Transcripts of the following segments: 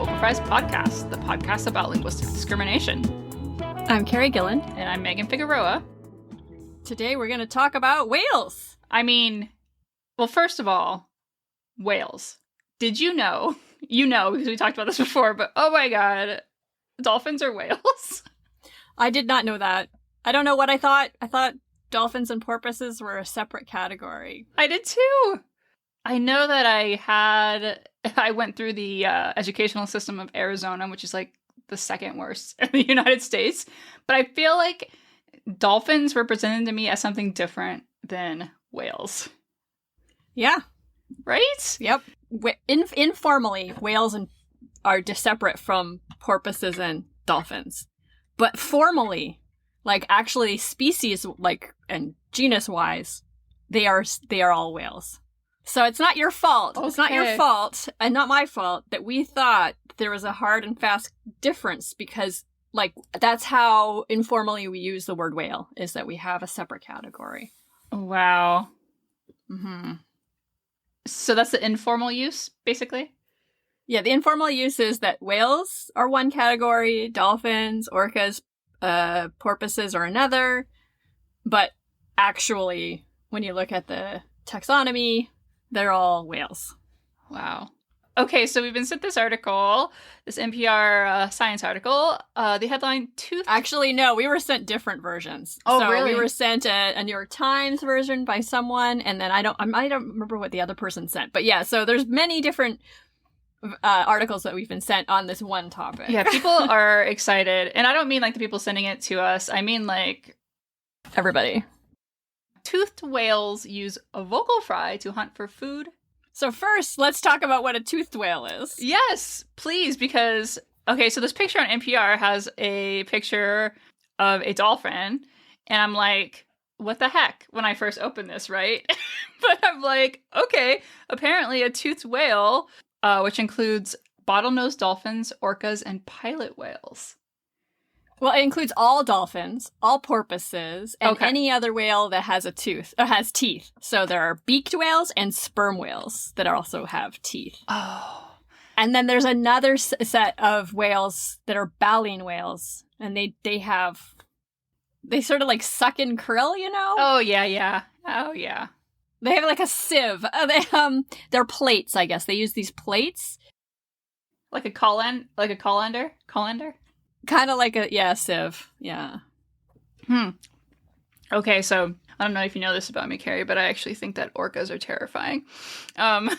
Vocal Fries Podcast, the podcast about linguistic discrimination. I'm Carrie Gillen. And I'm Megan Figueroa. Today we're going to talk about whales. I mean, well, first of all, whales. Did you know? You know, because we talked about this before, but oh my god, dolphins are whales? I did not know that. I don't know what I thought. I thought dolphins and porpoises were a separate category. I did too. I know that I went through the educational system of Arizona, which is like the second worst in the United States. But I feel like dolphins were presented to me as something different than whales. Yeah. Right? Yep. Informally, whales are separate from porpoises and dolphins. But formally, like actually species, like, and genus-wise, they are all whales. So it's not your fault. Okay. It's not your fault, and not my fault, that we thought there was a hard and fast difference because, like, that's how informally we use the word whale, is that we have a separate category. Wow. Mm-hmm. So that's the informal use, basically? Yeah, the informal use is that whales are one category, dolphins, orcas, porpoises are another, but actually, when you look at the taxonomy, they're all whales. Wow. Okay, so we've been sent this article, this NPR science article. The headline, Actually, no, we were sent different versions. Oh, so really? We were sent a New York Times version by someone, and then I don't remember what the other person sent. But yeah, so there's many different articles that we've been sent on this one topic. Yeah, people are excited. And I don't mean like the people sending it to us. I mean like everybody. Toothed whales use a vocal fry to hunt for food. So first, let's talk about what a toothed whale is. Yes, please, because, okay, so this picture on NPR has a picture of a dolphin, and I'm like, what the heck, when I first opened this, right? But I'm like, okay, apparently a toothed whale, which includes bottlenose dolphins, orcas, and pilot whales. Well, it includes all dolphins, all porpoises, and any other whale that has has teeth. So there are beaked whales and sperm whales that also have teeth. Oh. And then there's another set of whales that are baleen whales, and they sort of like suck in krill, you know? Oh, yeah. Oh, yeah. They have like a sieve. They're plates, I guess. They use these plates. Like a colander? Kind of like a sieve. Yeah. Okay, so I don't know if you know this about me, Carrie, but I actually think that orcas are terrifying. Well,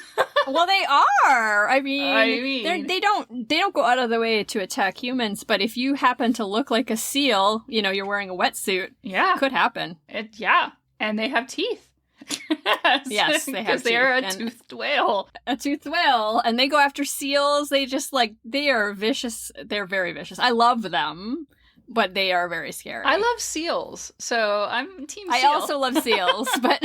they are. I mean, they don't go out of the way to attack humans. But if you happen to look like a seal, you know, you're wearing a wetsuit. Yeah, it could happen. And they have teeth. Yes, they have teeth. Because they are a toothed whale. A toothed whale. And they go after seals. They are vicious. They're very vicious. I love them, but they are very scary. I love seals, so I'm team seal. I also love seals, but...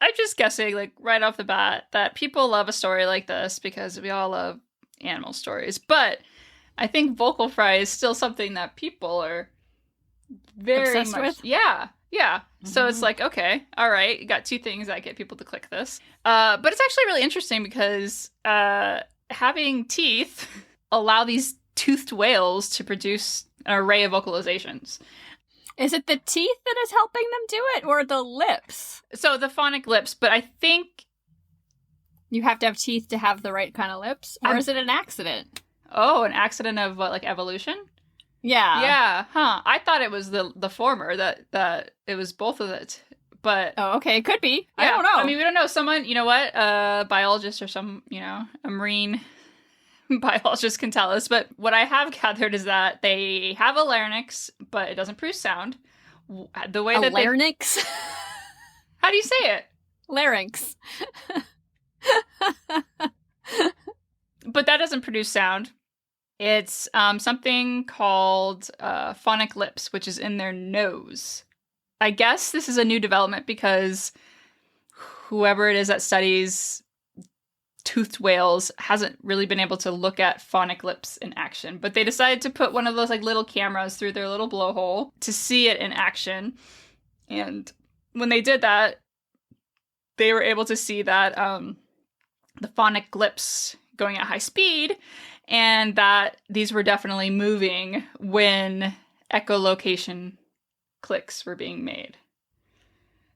I'm just guessing, like, right off the bat, that people love a story like this because we all love animal stories. But I think vocal fry is still something that people are very obsessed with? Yeah. Mm-hmm. So it's like, okay, all right, you got two things that get people to click this. But it's actually really interesting because having teeth allow these toothed whales to produce an array of vocalizations. Is it the teeth that is helping them do it, or the lips? So the phonic lips, but I think... You have to have teeth to have the right kind of lips? Or is it an accident? Oh, an accident of what, like evolution? Yeah. Yeah, huh. I thought it was the former, that it was both of it. But... Oh, okay, it could be. Yeah. I don't know. I mean, we don't know. Someone, you know what, a biologist or some, you know, a marine biologist can tell us. But what I have gathered is that they have a larynx, but it doesn't produce sound. The way that larynx? How do you say it? Larynx. But that doesn't produce sound. It's something called phonic lips, which is in their nose. I guess this is a new development because whoever it is that studies toothed whales hasn't really been able to look at phonic lips in action. But they decided to put one of those like little cameras through their little blowhole to see it in action. And when they did that, they were able to see that the phonic lips going at high speed, and that these were definitely moving when echolocation clicks were being made.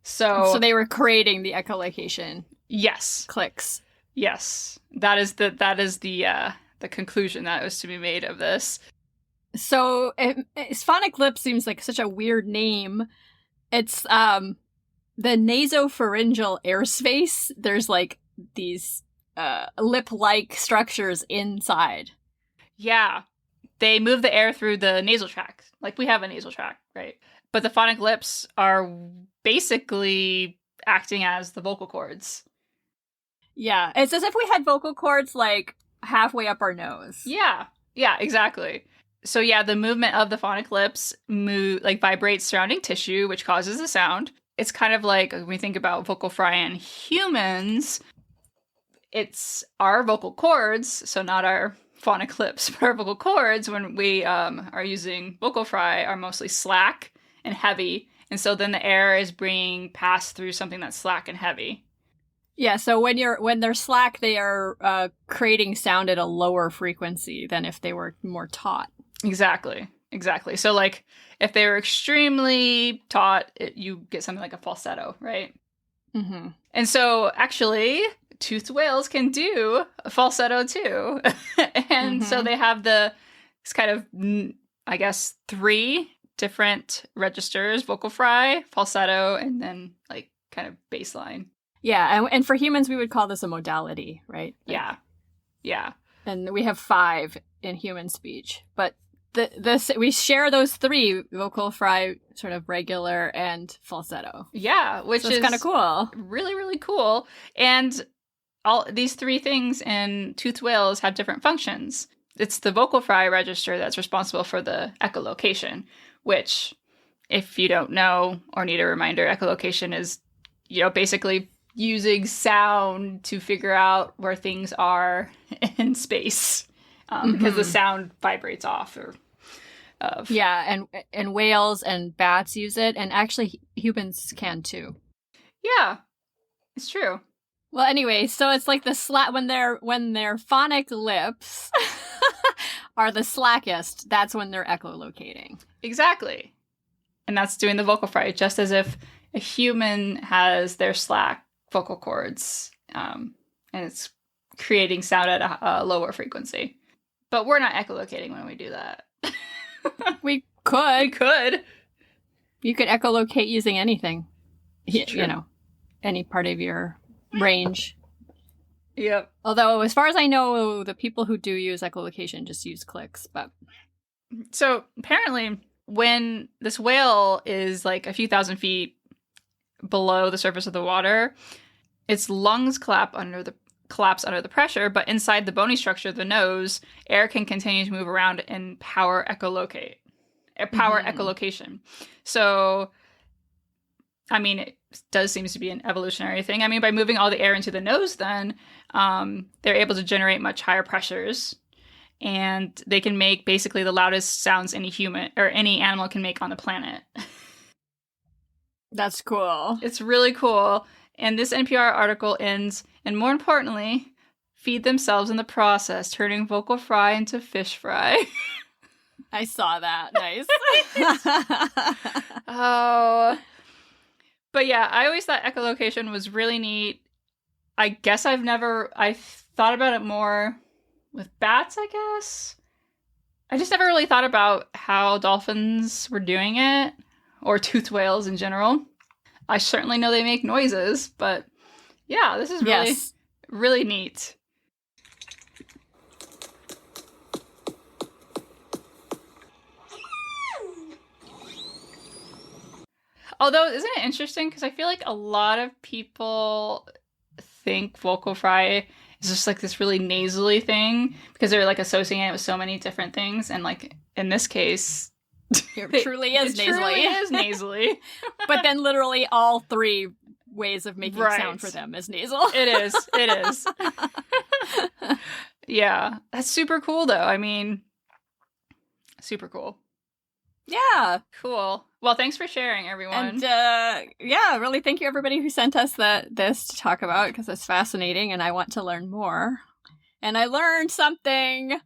So they were creating the echolocation yes. clicks. Yes. That is the conclusion that was to be made of this. So phonic lip seems like such a weird name. It's the nasopharyngeal air space. There's like these lip-like structures inside. Yeah. They move the air through the nasal tract. Like we have a nasal tract, right? But the phonic lips are basically acting as the vocal cords. Yeah, it's as if we had vocal cords like halfway up our nose. Yeah, exactly. So yeah, the movement of the phonic lips vibrates surrounding tissue, which causes the sound. It's kind of like when we think about vocal fry in humans, it's our vocal cords, so not our phonic lips, but our vocal cords when we are using vocal fry are mostly slack and heavy, and so then the air is being passed through something that's slack and heavy. Yeah, so when they're slack, they are creating sound at a lower frequency than if they were more taut. Exactly. So like if they were extremely taut, you get something like a falsetto, right? Mm-hmm. And so actually, toothed whales can do a falsetto too. And so they have it's kind of, I guess, 3 different registers: vocal fry, falsetto, and then like kind of baseline. Yeah, and for humans, we would call this a modality, right? Like, yeah. And we have 5 in human speech, but we share those 3: vocal fry, sort of regular, and falsetto. Yeah, which is kind of cool. Really, really cool. And all these 3 things in toothed whales have different functions. It's the vocal fry register that's responsible for the echolocation, which, if you don't know or need a reminder, echolocation is, basically using sound to figure out where things are in space, because the sound vibrates off Yeah, and whales and bats use it, and actually humans can too. Yeah, it's true. Well, anyway, so it's like the when their phonic lips are the slackest, that's when they're echolocating. Exactly. And that's doing the vocal fry, just as if a human has their slack vocal cords, and it's creating sound at a lower frequency. But we're not echolocating when we do that. We could. We could. You could echolocate using anything. True. Any part of your range. Yep. Although, as far as I know, the people who do use echolocation just use clicks. But so apparently, when this whale is like a few thousand feet below the surface of the water, its lungs collapse under the pressure, but inside the bony structure of the nose, air can continue to move around and power echolocation. So, I mean, it does seem to be an evolutionary thing. I mean, by moving all the air into the nose, then they're able to generate much higher pressures, and they can make basically the loudest sounds any human or any animal can make on the planet. That's cool. It's really cool. And this NPR article ends, and more importantly, feed themselves in the process, turning vocal fry into fish fry. I saw that. Nice. Oh. But yeah, I always thought echolocation was really neat. I guess I thought about it more with bats, I guess. I just never really thought about how dolphins were doing it, or toothed whales in general. I certainly know they make noises, but yeah, this is really, really neat. Although, isn't it interesting? Because I feel like a lot of people think vocal fry is just like this really nasally thing because they're like associating it with so many different things. And like in this case, it truly is nasally. But then literally all 3 ways of making sound for them is nasal. It is. Yeah. That's super cool though. I mean, super cool. Yeah. Cool. Well, thanks for sharing, everyone. And really thank you everybody who sent us this to talk about, because it's fascinating and I want to learn more. and I learned something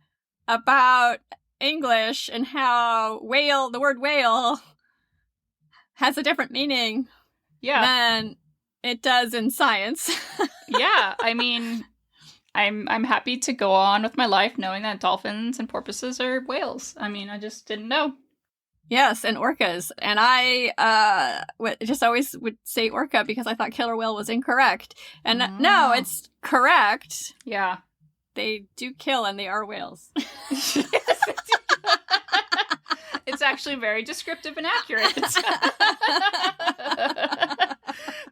about English and how the word whale has a different meaning than it does in science. Yeah, I mean, I'm happy to go on with my life knowing that dolphins and porpoises are whales. I mean, I just didn't know. Yes, and orcas. And I just always would say orca because I thought killer whale was incorrect. And no, it's correct. Yeah. They do kill and they are whales. It's actually very descriptive and accurate.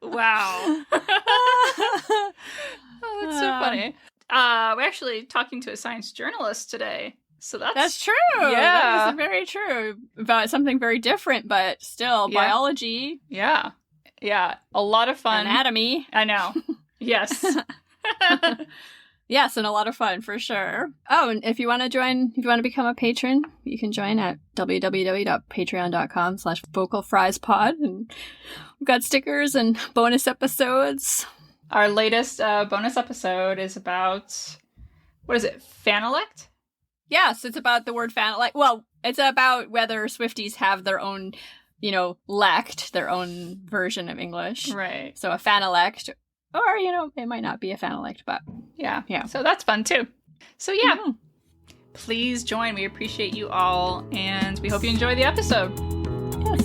Wow. Oh, that's so funny. We're actually talking to a science journalist today. So that's true. Yeah. That is very true. About something very different, but still biology. Yeah. Yeah. A lot of fun. Anatomy. I know. Yes. Yes, and a lot of fun for sure. Oh, and if you want to become a patron, you can join at www.patreon.com/vocalfriespod. And we've got stickers and bonus episodes. Our latest bonus episode is about, what is it, Fanelect? Yes, it's about the word Fanelect. Well, it's about whether Swifties have their own, lect, their own version of English. Right. So a Fanelect. Or, it might not be a Fanelect, but... Yeah. So that's fun, too. So, yeah. Mm-hmm. Please join. We appreciate you all, and we hope you enjoy the episode. Yes.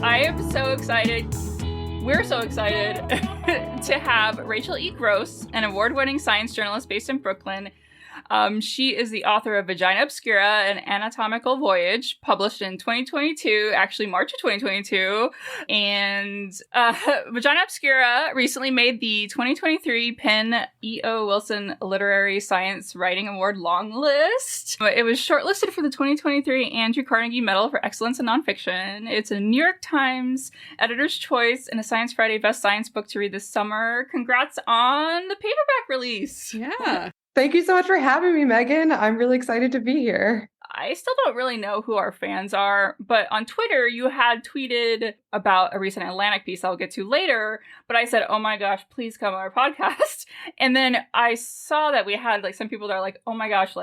I am so excited. We're so excited to have Rachel E. Gross, an award-winning science journalist based in Brooklyn. She is the author of Vagina Obscura, an anatomical voyage, published in 2022, actually March of 2022. And Vagina Obscura recently made the 2023 Penn E.O. Wilson Literary Science Writing Award long list. It was shortlisted for the 2023 Andrew Carnegie Medal for Excellence in Nonfiction. It's a New York Times Editor's Choice and a Science Friday Best Science Book to read this summer. Congrats on the paperback release. Yeah. Thank you so much for having me, Megan. I'm really excited to be here. I still don't really know who our fans are, but on Twitter, you had tweeted about a recent Atlantic piece I'll get to later, but I said, oh my gosh, please come on our podcast. And then I saw that we had some people that are like, oh my gosh,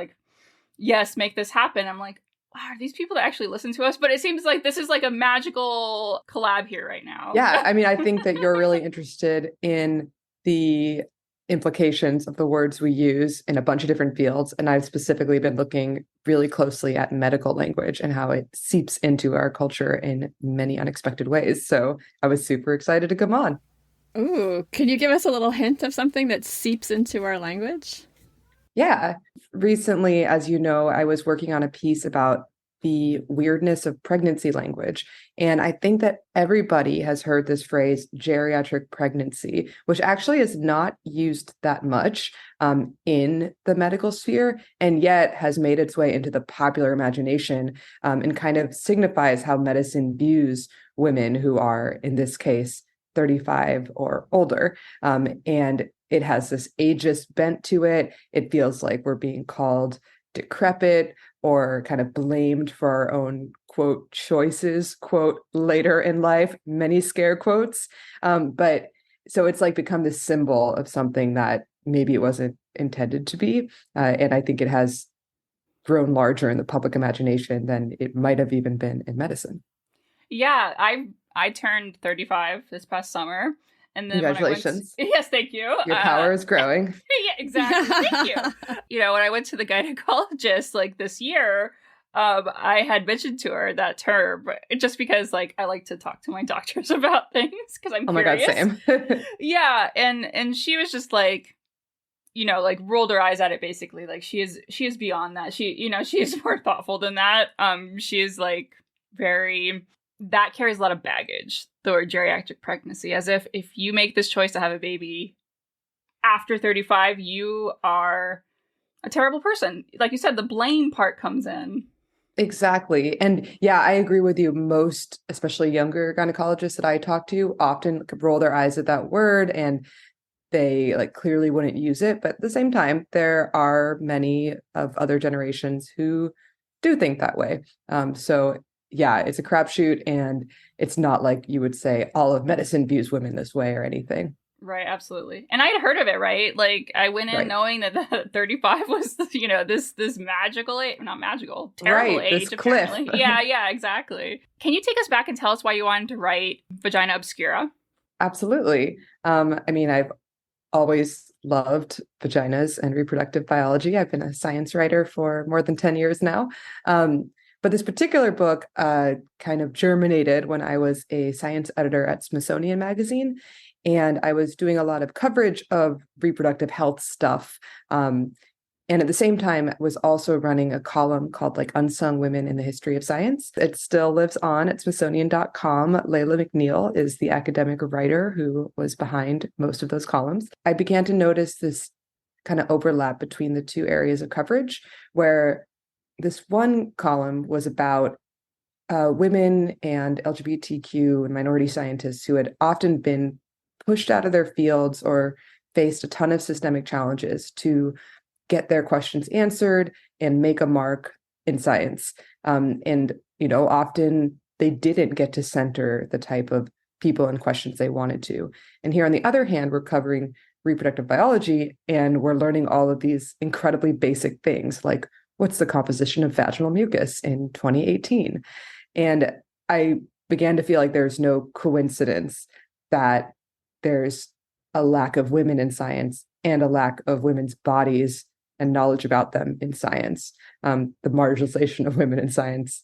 yes, make this happen. I'm like, wow, are these people that actually listen to us? But it seems like this is a magical collab here right now. Yeah, I mean, I think that you're really interested in the implications of the words we use in a bunch of different fields. And I've specifically been looking really closely at medical language and how it seeps into our culture in many unexpected ways. So I was super excited to come on. Ooh, can you give us a little hint of something that seeps into our language? Yeah. Recently, as you know, I was working on a piece about the weirdness of pregnancy language. And I think that everybody has heard this phrase, geriatric pregnancy, which actually is not used that much in the medical sphere, and yet has made its way into the popular imagination and kind of signifies how medicine views women who are, in this case, 35 or older. And it has this ageist bent to it. It feels like we're being called decrepit or kind of blamed for our own, quote, choices, quote, later in life, many scare quotes. But so it's become this symbol of something that maybe it wasn't intended to be. And I think it has grown larger in the public imagination than it might have even been in medicine. Yeah, I turned 35 this past summer. And then congratulations. Yes, thank you. Your power is growing. Yeah, exactly. Thank you. When I went to the gynecologist this year, I had mentioned to her that term just because I like to talk to my doctors about things because I'm curious. Oh my God, same. Yeah, and she was just rolled her eyes at it basically. She is beyond that. She is more thoughtful than that. She is very, that carries a lot of baggage, the word geriatric pregnancy, as if you make this choice to have a baby after 35, you are a terrible person. Like you said, the blame part comes in. Exactly. And yeah, I agree with you. Most, especially younger gynecologists that I talk to, often roll their eyes at that word and they clearly wouldn't use it. But at the same time, there are many of other generations who do think that way. So yeah, it's a crapshoot, and it's not like you would say all of medicine views women this way or anything. Right, absolutely. And I'd heard of it, right? Like I went in Right. knowing that the 35 was, this magical age, not magical, terrible Right, this age cliff. apparently. Yeah, exactly. Can you take us back and tell us why you wanted to write Vagina Obscura? Absolutely. I mean, I've always loved vaginas and reproductive biology. I've been a science writer for more than 10 years now. But this particular book kind of germinated when I was a science editor at Smithsonian Magazine. And I was doing a lot of coverage of reproductive health stuff. And at the same time, was also running a column called like Unsung Women in the History of Science. It still lives on at Smithsonian.com. Layla McNeil is the academic writer who was behind most of those columns. I began to notice this kind of overlap between the two areas of coverage, where this one column was about women and LGBTQ and minority scientists who had often been pushed out of their fields or faced a ton of systemic challenges to get their questions answered and make a mark in science. And, often they didn't get to center the type of people and questions they wanted to. And here, on the other hand, we're covering reproductive biology, and we're learning all of these incredibly basic things, like what's the composition of vaginal mucus in 2018? And I began to feel like there's no coincidence that there's a lack of women in science and a lack of women's bodies and knowledge about them in science. The marginalization of women in science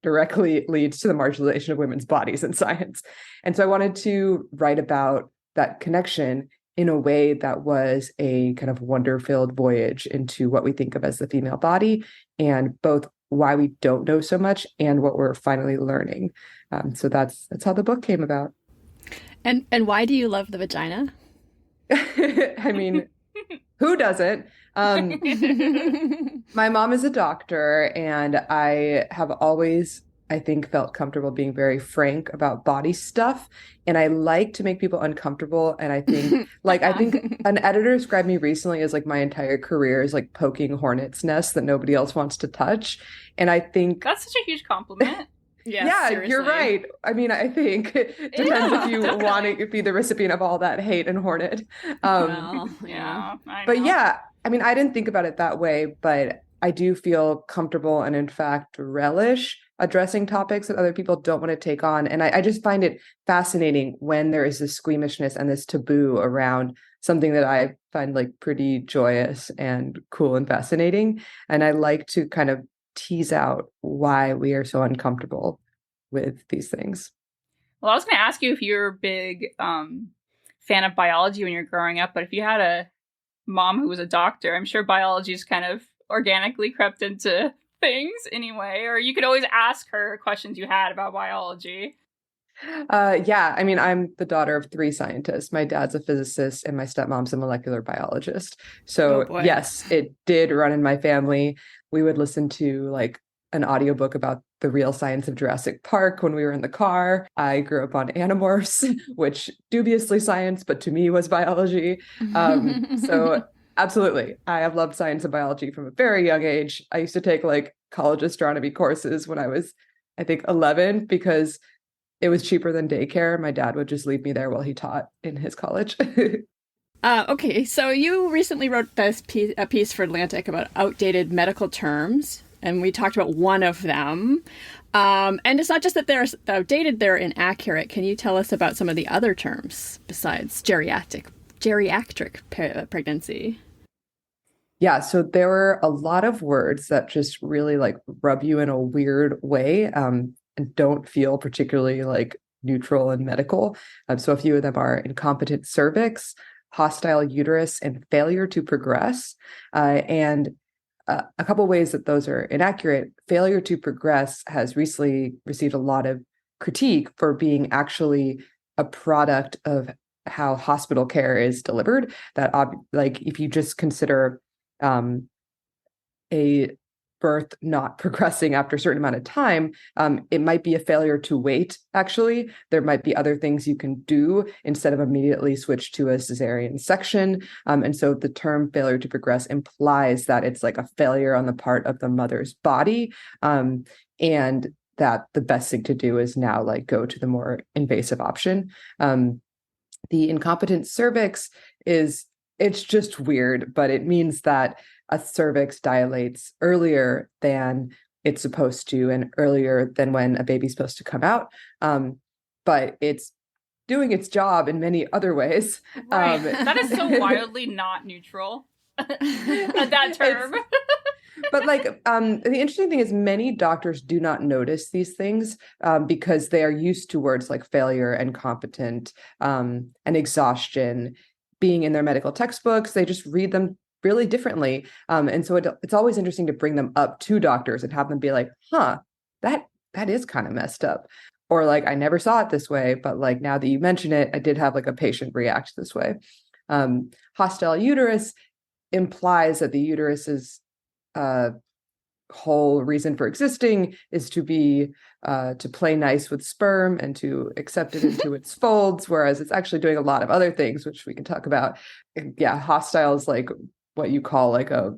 directly leads to the marginalization of women's bodies in science. And so I wanted to write about that connection in a way that was a kind of wonder-filled voyage into what we think of as the female body, and both why we don't know so much and what we're finally learning. So that's how the book came about. And why do you love the vagina? I mean, who doesn't? My mom is a doctor, and I have always, I think, felt comfortable being very frank about body stuff. And I like to make people uncomfortable. And I think, I think an editor described me recently as like my entire career is like poking hornets' nests that nobody else wants to touch. And I think That's such a huge compliment. yeah, seriously. you're right. I mean, I think it depends if you definitely. want to be the recipient of all that hate and hornet. Well, Yeah, I But know. yeah, I mean, I didn't think about it that way, but I do feel comfortable and, in fact, relish addressing topics that other people don't want to take on. And I just find it fascinating when there is this squeamishness and this taboo around something that I find like pretty joyous and cool and fascinating. And I like to kind of tease out why we are so uncomfortable with these things. Well, I was going to ask you if you're a big fan of biology when you're growing up, but if you had a mom who was a doctor, I'm sure biology's kind of organically crept into things anyway, or you could always ask her questions you had about biology. Yeah, I mean, I'm the daughter of 3 scientists. My dad's a physicist and my stepmom's a molecular biologist. So Oh, boy. yes, it did run in my family. We would listen to like an audiobook about the real science of Jurassic Park when we were in the car. I grew up on Animorphs, which dubiously science, but to me was biology. So absolutely, I have loved science and biology from a very young age. I used to take like college astronomy courses when I was, I think, 11, because it was cheaper than daycare. My dad would just leave me there while he taught in his college. Okay, so you recently wrote a piece for Atlantic about outdated medical terms, and we talked about one of them. And it's not just that they're outdated, they're inaccurate. Can you tell us about some of the other terms besides geriatric pregnancy? Yeah, so there were a lot of words that just really like rub you in a weird way, and don't feel particularly like neutral and medical. So a few of them are incompetent cervix, hostile uterus, and failure to progress. And a couple ways that those are inaccurate. Failure to progress has recently received a lot of critique for being actually a product of how hospital care is delivered. That like if you just consider a birth not progressing after a certain amount of time, it might be a failure to wait, actually. There might be other things you can do instead of immediately switch to a cesarean section. And so the term failure to progress implies that it's like a failure on the part of the mother's body. And that the best thing to do is now like go to the more invasive option. The incompetent cervix it's just weird, but it means that a cervix dilates earlier than it's supposed to and earlier than when a baby's supposed to come out. But it's doing its job in many other ways. Right. That is so wildly not neutral. That term. But like the interesting thing is many doctors do not notice these things because they are used to words like failure and competent and exhaustion being in their medical textbooks. They just read them really differently. And so it's always interesting to bring them up to doctors and have them be like, that is kind of messed up. Or like, I never saw it this way, but like now that you mention it, I did have like a patient react this way. Hostile uterus implies that the uterus's whole reason for existing is to play nice with sperm and to accept it into its folds, whereas it's actually doing a lot of other things, which we can talk about. Yeah, hostile is like what you call like a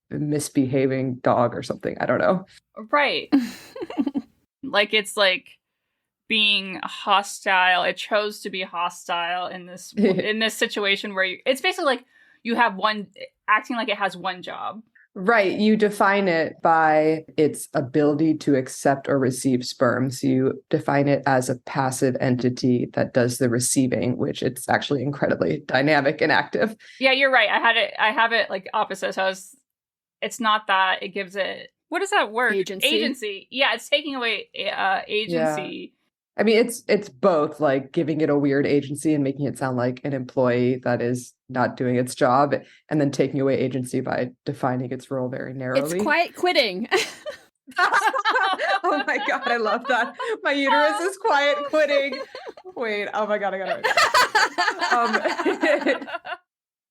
misbehaving dog or something. I don't know. Right. Like it's like being hostile. It chose to be hostile in this situation where it's basically like you have one acting like it has one job. Right. You define it by its ability to accept or receive sperm. So you define it as a passive entity that does the receiving, which it's actually incredibly dynamic and active. Yeah, you're right. I have it like opposite. So it's not that. It gives it, what does that word? Agency. Yeah, it's taking away agency. Yeah. I mean, it's both like giving it a weird agency and making it sound like an employee that is not doing its job, and then taking away agency by defining its role very narrowly. It's quiet quitting. Oh my God, I love that. My uterus is quiet quitting. Wait, oh my God, I got it.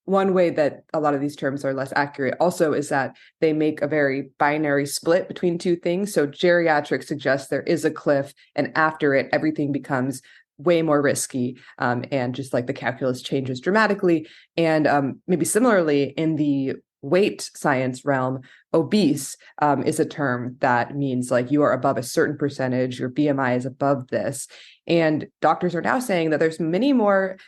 One way that a lot of these terms are less accurate also is that they make a very binary split between two things. So geriatric suggests there is a cliff, and after it, everything becomes way more risky, and just like the calculus changes dramatically. And maybe similarly, in the weight science realm, obese is a term that means like you are above a certain percentage, your BMI is above this. And doctors are now saying that there's many more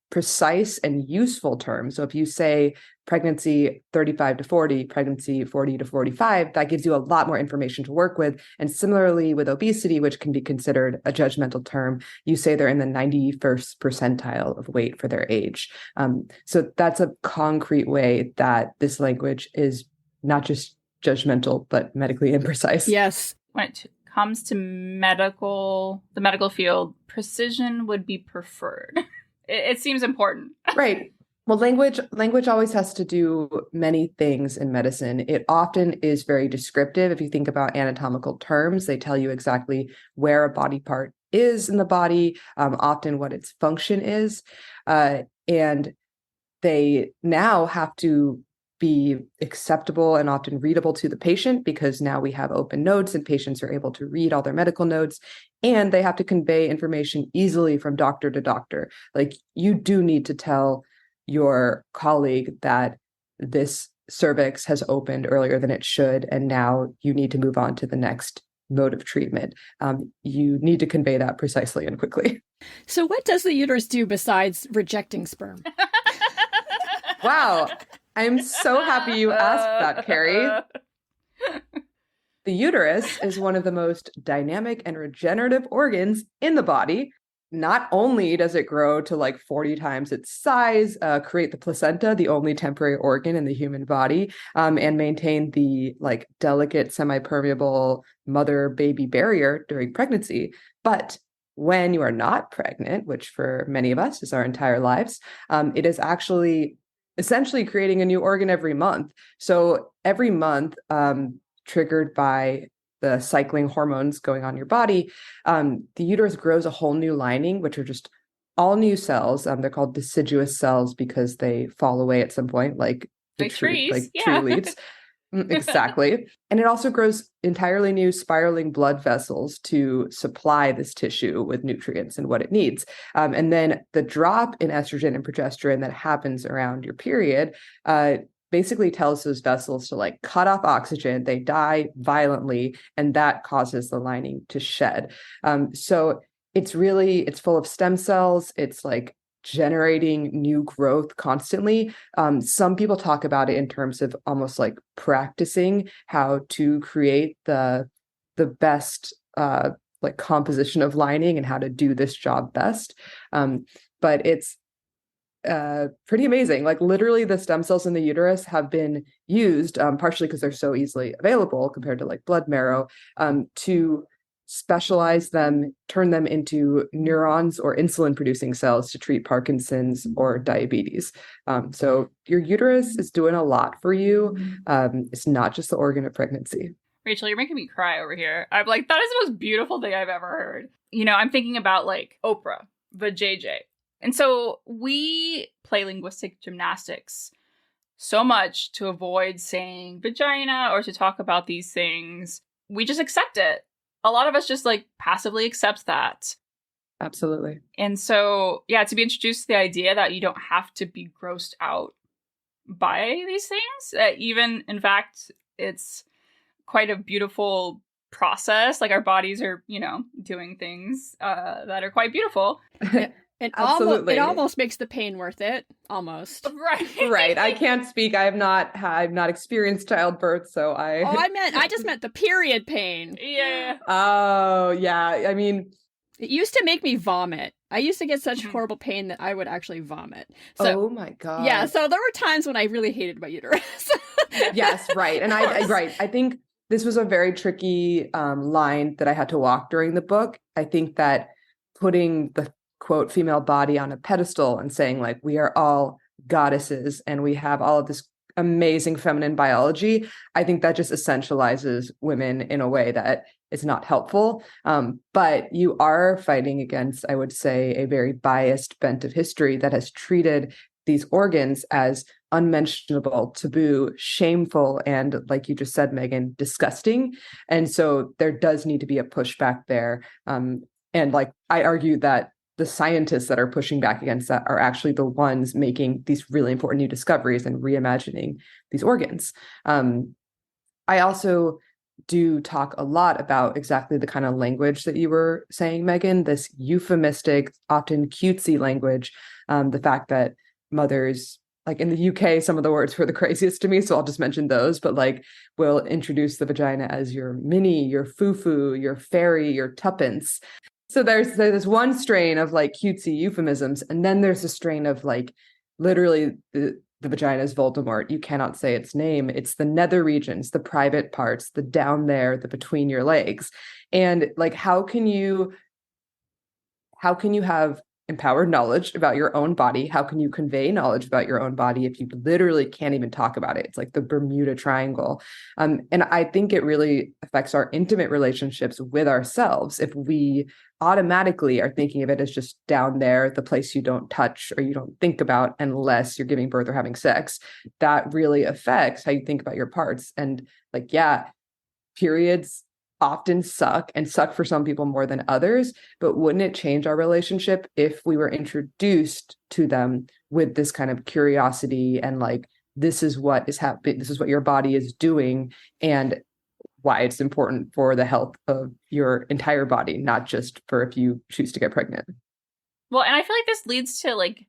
precise and useful terms. So if you say pregnancy 35 to 40, pregnancy 40 to 45, that gives you a lot more information to work with. And similarly with obesity, which can be considered a judgmental term, you say they're in the 91st percentile of weight for their age. So that's a concrete way that this language is not just judgmental, but medically imprecise. Yes. When it comes to the medical field, precision would be preferred. It seems important. Right. Well, language always has to do many things in medicine. It often is very descriptive. If you think about anatomical terms, they tell you exactly where a body part is in the body, often what its function is. And they now have to be acceptable and often readable to the patient, because now we have open notes and patients are able to read all their medical notes, and they have to convey information easily from doctor to doctor. Like, you do need to tell your colleague that this cervix has opened earlier than it should, and now you need to move on to the next mode of treatment. You need to convey that precisely and quickly. So what does the uterus do besides rejecting sperm? Wow. I'm so happy you asked that, Carrie. The uterus is one of the most dynamic and regenerative organs in the body. Not only does it grow to like 40 times its size, create the placenta, the only temporary organ in the human body, and maintain the like delicate, semi-permeable mother-baby barrier during pregnancy, but when you are not pregnant, which for many of us is our entire lives, it is actually essentially creating a new organ every month. So every month, triggered by the cycling hormones going on in your body, the uterus grows a whole new lining, which are just all new cells. They're called deciduous cells because they fall away at some point, like trees, tree leaves. Exactly. And it also grows entirely new spiraling blood vessels to supply this tissue with nutrients and what it needs. And then the drop in estrogen and progesterone that happens around your period basically tells those vessels to like cut off oxygen. They die violently, and that causes the lining to shed. So it's full of stem cells. It's like generating new growth constantly. Some people talk about it in terms of almost like practicing how to create the best like composition of lining and how to do this job best. But it's pretty amazing. Like literally the stem cells in the uterus have been used, partially because they're so easily available compared to like blood marrow, to specialize them, turn them into neurons or insulin producing cells to treat Parkinson's or diabetes. So your uterus is doing a lot for you. It's not just the organ of pregnancy. Rachel, you're making me cry over here. I'm like, that is the most beautiful thing I've ever heard. You know, I'm thinking about like Oprah, the JJ. And so we play linguistic gymnastics so much to avoid saying vagina or to talk about these things. We just accept it. A lot of us just like passively accept that. Absolutely. And so, yeah, to be introduced to the idea that you don't have to be grossed out by these things, even in fact, it's quite a beautiful process. Like our bodies are, you know, doing things that are quite beautiful. It Absolutely. it almost makes the pain worth it. Almost. Right. Right. I can't speak. I've not experienced childbirth, so I just meant the period pain. Yeah. Oh, yeah. I mean, it used to make me vomit. I used to get such horrible pain that I would actually vomit. So, oh my God. Yeah, so there were times when I really hated my uterus. Yes, right. And I think this was a very tricky line that I had to walk during the book. I think that putting the quote female body on a pedestal and saying like we are all goddesses and we have all of this amazing feminine biology, I think that just essentializes women in a way that is not helpful. But you are fighting against, I would say, a very biased bent of history that has treated these organs as unmentionable, taboo, shameful, and like you just said, Megan, disgusting. And so there does need to be a pushback there. And like I argue that the scientists that are pushing back against that are actually the ones making these really important new discoveries and reimagining these organs. I also do talk a lot about exactly the kind of language that you were saying, Megan, this euphemistic, often cutesy language, the fact that mothers, like in the UK, some of the words were the craziest to me, so I'll just mention those, but like we'll introduce the vagina as your mini, your foo-foo, your fairy, your tuppence. So there's one strain of like cutesy euphemisms, and then there's a strain of like literally the vagina is Voldemort. You cannot say its name. It's the nether regions, the private parts, the down there, the between your legs. And like how can you have empowered knowledge about your own body? How can you convey knowledge about your own body if you literally can't even talk about it? It's like the Bermuda Triangle. And I think it really affects our intimate relationships with ourselves if we automatically are thinking of it as just down there, the place you don't touch or you don't think about unless you're giving birth or having sex. That really affects how you think about your parts. And like, yeah, periods often suck and suck for some people more than others, but wouldn't it change our relationship if we were introduced to them with this kind of curiosity and like, this is what is happening, this is what your body is doing, and why it's important for the health of your entire body, not just for if you choose to get pregnant. Well, and I feel like this leads to like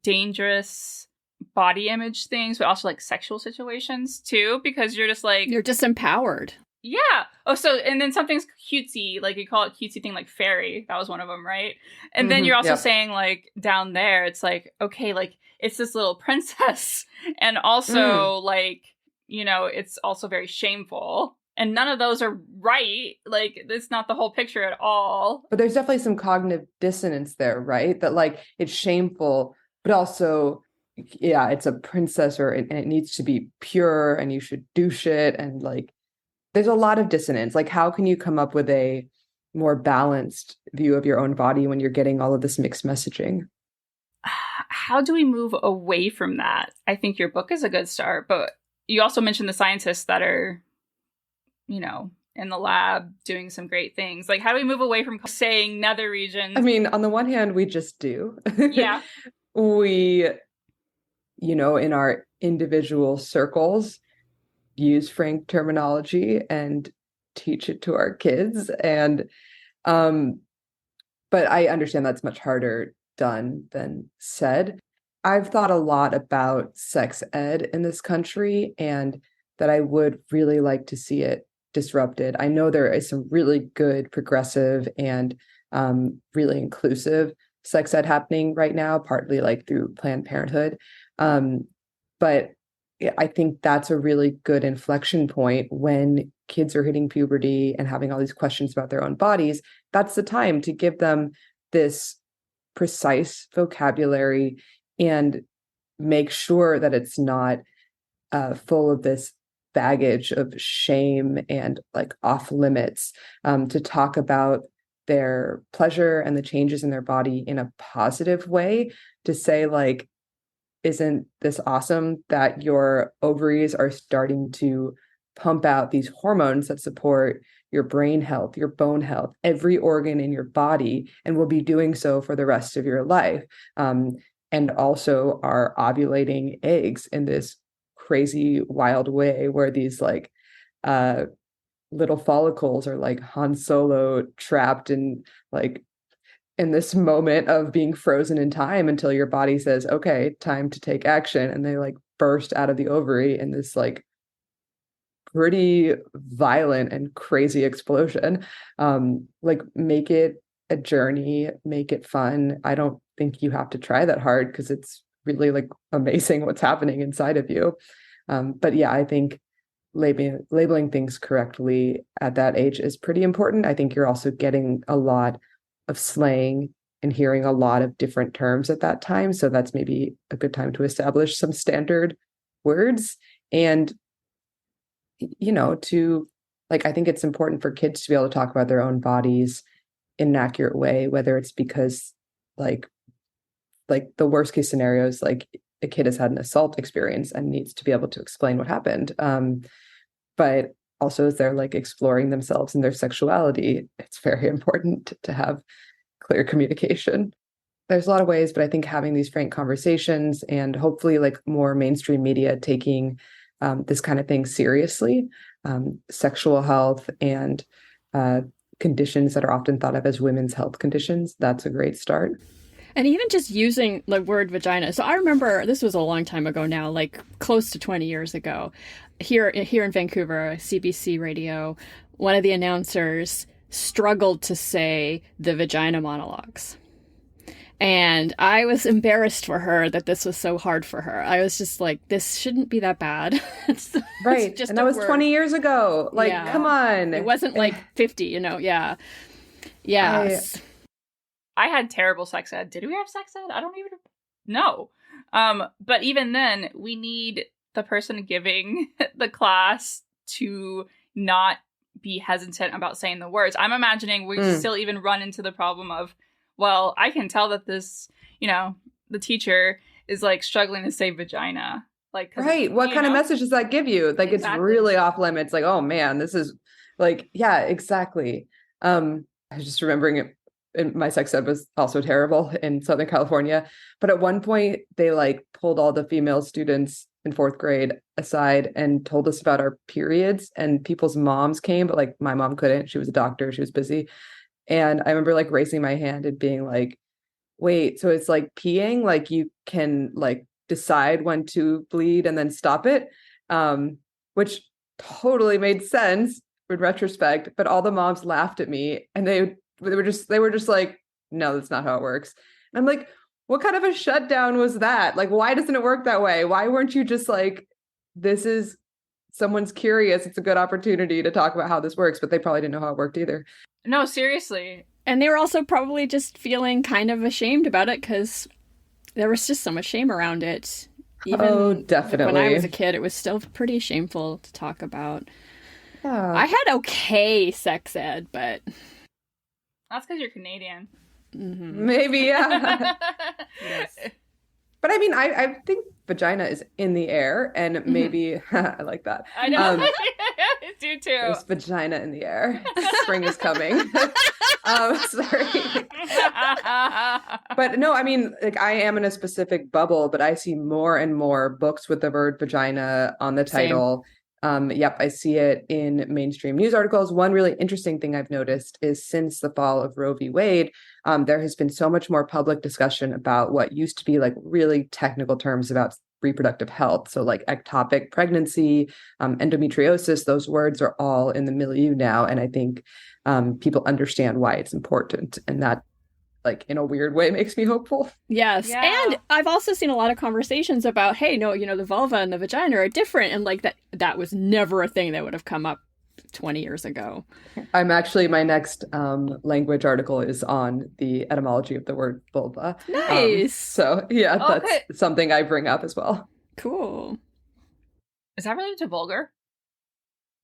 dangerous body image things, but also like sexual situations too, because you're just like, you're disempowered. Yeah. Oh, so, and then something's cutesy, like you call it cutesy thing, like fairy. That was one of them, right? And then you're also saying like down there, it's like, okay, like it's this little princess. And also like, you know, it's also very shameful. And none of those are right. Like it's not the whole picture at all. But there's definitely some cognitive dissonance there, right? That like it's shameful, but also, yeah, it's a princess and it needs to be pure and you should douche it. And like, there's a lot of dissonance. Like, how can you come up with a more balanced view of your own body when you're getting all of this mixed messaging? How do we move away from that? I think your book is a good start, but you also mentioned the scientists that are, in the lab doing some great things. Like, how do we move away from saying nether regions? I mean, on the one hand, we just do. Yeah. We, in our individual circles, use frank terminology and teach it to our kids. And, but I understand that's much harder done than said. I've thought a lot about sex ed in this country and that I would really like to see it disrupted. I know there is some really good, progressive, and really inclusive sex ed happening right now, partly like through Planned Parenthood. But I think that's a really good inflection point when kids are hitting puberty and having all these questions about their own bodies. That's the time to give them this precise vocabulary and make sure that it's not full of this baggage of shame and like off limits, to talk about their pleasure and the changes in their body in a positive way, to say like, isn't this awesome that your ovaries are starting to pump out these hormones that support your brain health, your bone health, every organ in your body, and will be doing so for the rest of your life. And also are ovulating eggs in this crazy, wild way where these like little follicles are like Han Solo trapped in this moment of being frozen in time until your body says, okay, time to take action. And they like burst out of the ovary in this like pretty violent and crazy explosion. Like make it a journey, make it fun. I don't think you have to try that hard because it's really like amazing what's happening inside of you. But yeah, I think labeling things correctly at that age is pretty important. I think you're also getting a lot of slang and hearing a lot of different terms at that time. So that's maybe a good time to establish some standard words. And, I think it's important for kids to be able to talk about their own bodies in an accurate way, whether it's because like the worst case scenario is like a kid has had an assault experience and needs to be able to explain what happened. But also as they're like exploring themselves and their sexuality, it's very important to have clear communication. There's a lot of ways, but I think having these frank conversations and hopefully like more mainstream media taking this kind of thing seriously, sexual health and conditions that are often thought of as women's health conditions, that's a great start. And even just using the word vagina. So I remember, this was a long time ago now, like close to 20 years ago, here in Vancouver, CBC radio, one of the announcers struggled to say the vagina monologues. And I was embarrassed for her that this was so hard for her. I was just like, this shouldn't be that bad. Right. And that was 20 years ago. Like, yeah. Come on. It wasn't like 50, Yeah. Yeah. I had terrible sex ed. Did we have sex ed? I don't even know. But even then, we need the person giving the class to not be hesitant about saying the words. I'm imagining we still even run into the problem of, well, I can tell that this, the teacher is like struggling to say vagina. Like, right. What kind of message does that give you? Like, exactly. It's really off limits. Like, oh man, this is like, yeah, exactly. I was just remembering it. And my sex ed was also terrible in Southern California. But at one point, they like pulled all the female students in 4th grade aside and told us about our periods. And people's moms came, but like my mom couldn't. She was a doctor. She was busy. And I remember like raising my hand and being like, wait, so it's like peeing? Like you can like decide when to bleed and then stop it, which totally made sense in retrospect. But all the moms laughed at me and they were just like, no, that's not how it works. And I'm like, what kind of a shutdown was that? Like, why doesn't it work that way? Why weren't you just like, this is someone's curious. It's a good opportunity to talk about how this works, but they probably didn't know how it worked either. No, seriously. And they were also probably just feeling kind of ashamed about it because there was just so much shame around it. Even definitely. When I was a kid, it was still pretty shameful to talk about. Yeah. I had okay sex ed, but... That's because you're Canadian. Mm-hmm. Maybe, yeah. Yes. But I mean, I think vagina is in the air, and maybe I like that. I know. I do too. There's vagina in the air. Spring is coming. Sorry. But no, I mean, like I am in a specific bubble, but I see more and more books with the word vagina on the title. Yep, I see it in mainstream news articles. One really interesting thing I've noticed is since the fall of Roe v. Wade, there has been so much more public discussion about what used to be like really technical terms about reproductive health. So like ectopic pregnancy, endometriosis, those words are all in the milieu now. And I think people understand why it's important. And that, like, in a weird way, makes me hopeful. Yes. Yeah. And I've also seen a lot of conversations about, hey, no, the vulva and the vagina are different. And like that was never a thing that would have come up 20 years ago. I'm actually, my next language article is on the etymology of the word vulva. Nice. So yeah, that's something I bring up as well. Cool. Is that related to vulgar?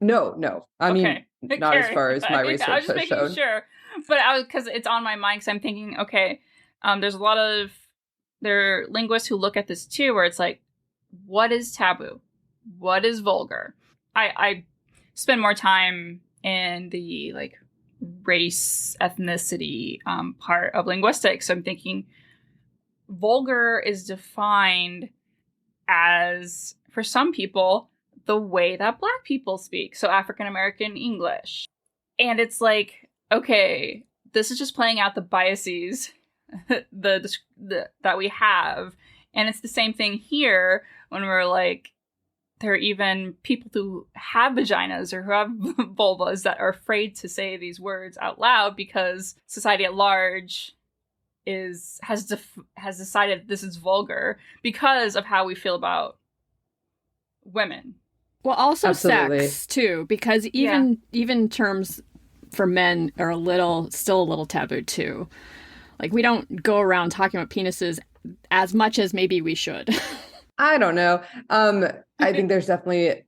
No. I mean, not as far as my research I was just has making shown. sure, but because it's on my mind, because I'm thinking, okay, there's a lot of there are linguists who look at this too, where it's like, what is taboo? What is vulgar? I spend more time in the like race, ethnicity part of linguistics. So I'm thinking vulgar is defined as, for some people, the way that Black people speak. So African American English. And it's like, okay, this is just playing out the biases that we have. And it's the same thing here when we're like, there are even people who have vaginas or who have vulvas that are afraid to say these words out loud because society at large has decided this is vulgar because of how we feel about women. Well, also Absolutely. sex too, because even terms for men are still a little taboo too. Like we don't go around talking about penises as much as maybe we should. I don't know. I think there's definitely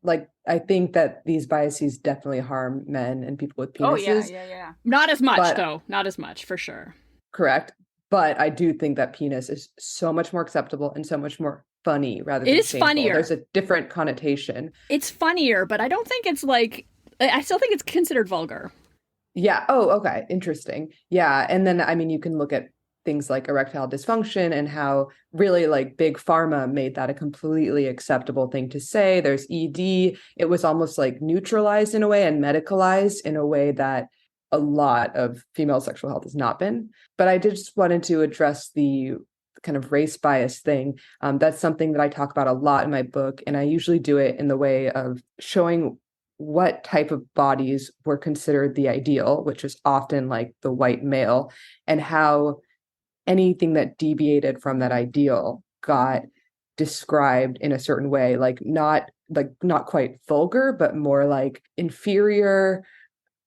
I think that these biases definitely harm men and people with penises. Oh yeah. Not as much though. Not as much for sure. Correct. But I do think that penis is so much more acceptable and so much more funny rather than shameful. Funnier. There's a different connotation. It's funnier, but I don't think it's like, I still think it's considered vulgar. Yeah. Oh, okay. Interesting. Yeah. And then, I mean, you can look at things like erectile dysfunction and how really like big pharma made that a completely acceptable thing to say. There's ED. It was almost like neutralized in a way and medicalized in a way that a lot of female sexual health has not been. But I just wanted to address the kind of race bias thing. That's something that I talk about a lot in my book. And I usually do it in the way of showing what type of bodies were considered the ideal, which is often like the white male, and how anything that deviated from that ideal got described in a certain way, not quite vulgar, but more like inferior,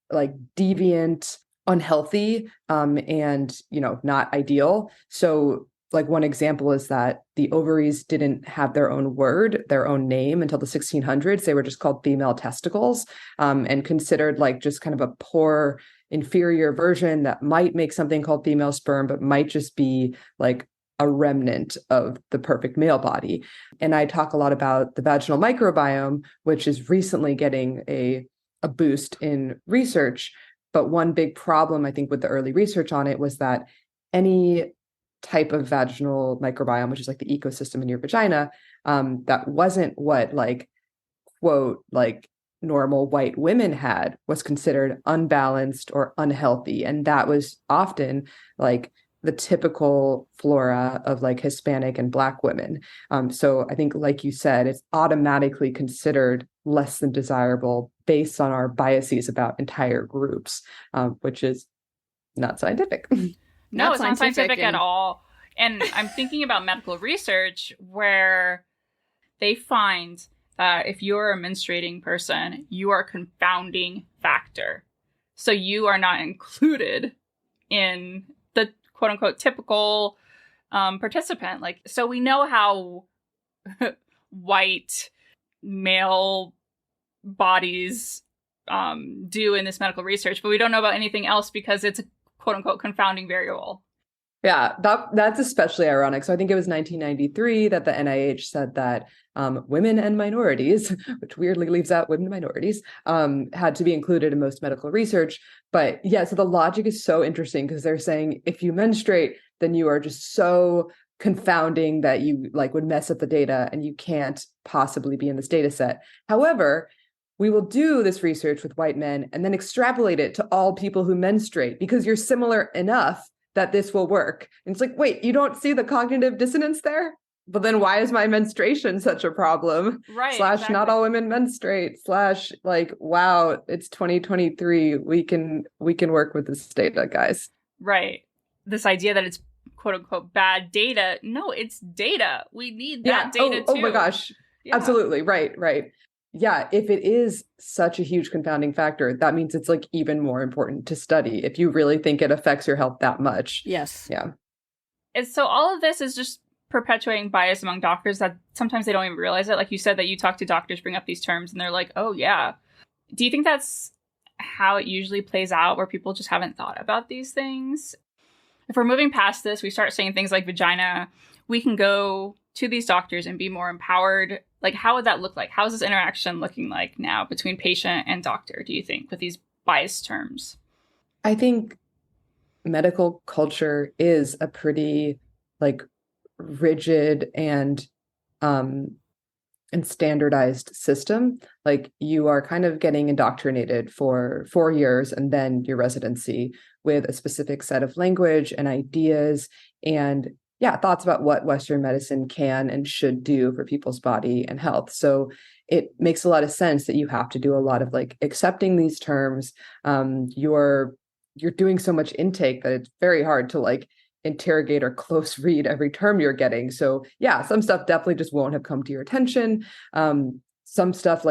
like deviant, unhealthy, and not ideal. So like one example is that the ovaries didn't have their own name until the 1600s. They were just called female testicles, and considered like just kind of a poor, inferior version that might make something called female sperm, but might just be like a remnant of the perfect male body. And I talk a lot about the vaginal microbiome, which is recently getting a boost in research. But one big problem, I think, with the early research on it was that any type of vaginal microbiome, which is like the ecosystem in your vagina, that wasn't what like, quote, like normal white women had, was considered unbalanced or unhealthy. And that was often like the typical flora of like Hispanic and Black women. So I think, like you said, it's automatically considered less than desirable based on our biases about entire groups, which is not scientific. No, it's not scientific at all. And I'm thinking about medical research where they find that if you're a menstruating person, you are a confounding factor. So you are not included in the quote unquote typical participant. Like, so we know how white male bodies do in this medical research, but we don't know about anything else because it's a quote unquote confounding variable. Yeah, that's especially ironic. So I think it was 1993 that the NIH said that women and minorities, which weirdly leaves out women and minorities, had to be included in most medical research. But yeah, so the logic is so interesting because they're saying if you menstruate, then you are just so confounding that you like would mess up the data and you can't possibly be in this data set. However, we will do this research with white men and then extrapolate it to all people who menstruate because you're similar enough that this will work. And it's like, wait, you don't see the cognitive dissonance there? But then why is my menstruation such a problem? Right. Slash, exactly. not all women menstruate. Slash, like, wow, it's 2023. We can work with this data, guys. Right. This idea that it's quote unquote bad data. No, it's data. We need that data too. Oh my gosh. Yeah. Absolutely. Right. Yeah, if it is such a huge confounding factor, that means it's like even more important to study if you really think it affects your health that much. Yes. Yeah. And so all of this is just perpetuating bias among doctors that sometimes they don't even realize it. Like you said that you talk to doctors, bring up these terms, and they're like, oh, yeah. Do you think that's how it usually plays out, where people just haven't thought about these things? If we're moving past this, we start saying things like vagina, we can go to these doctors and be more empowered. Like, how would that look like? How's this interaction looking like now between patient and doctor, do you think, with these biased terms? I think medical culture is a pretty like rigid and standardized system. Like you are kind of getting indoctrinated for 4 years and then your residency with a specific set of language and ideas and thoughts about what Western medicine can and should do for people's body and health. So it makes a lot of sense that you have to do a lot of like accepting these terms. You're doing so much intake that it's very hard to like interrogate or close read every term you're getting. So yeah, some stuff definitely just won't have come to your attention. Some stuff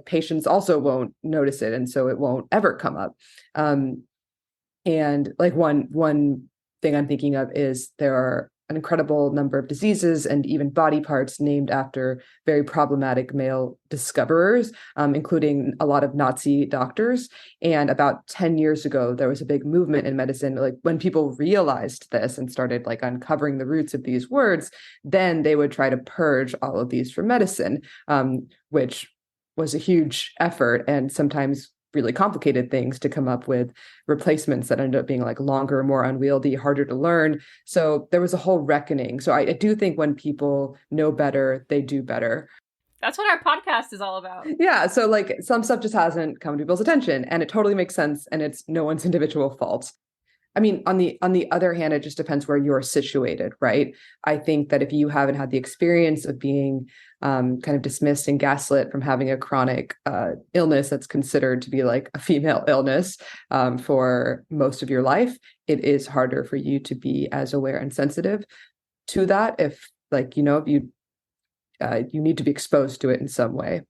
patients also won't notice it. And so it won't ever come up. And like one thing I'm thinking of is there are an incredible number of diseases and even body parts named after very problematic male discoverers, including a lot of Nazi doctors. And about 10 years ago, there was a big movement in medicine. Like when people realized this and started like uncovering the roots of these words, then they would try to purge all of these from medicine, which was a huge effort and sometimes really complicated things to come up with replacements that ended up being like longer, more unwieldy, harder to learn. So there was a whole reckoning. So I do think when people know better, they do better. That's what our podcast is all about. Yeah. So like some stuff just hasn't come to people's attention and it totally makes sense. And it's no one's individual fault. I mean, on the other hand, it just depends where you're situated, right? I think that if you haven't had the experience of being kind of dismissed and gaslit from having a chronic illness that's considered to be like a female illness for most of your life, it is harder for you to be as aware and sensitive to that. If like, if you need to be exposed to it in some way.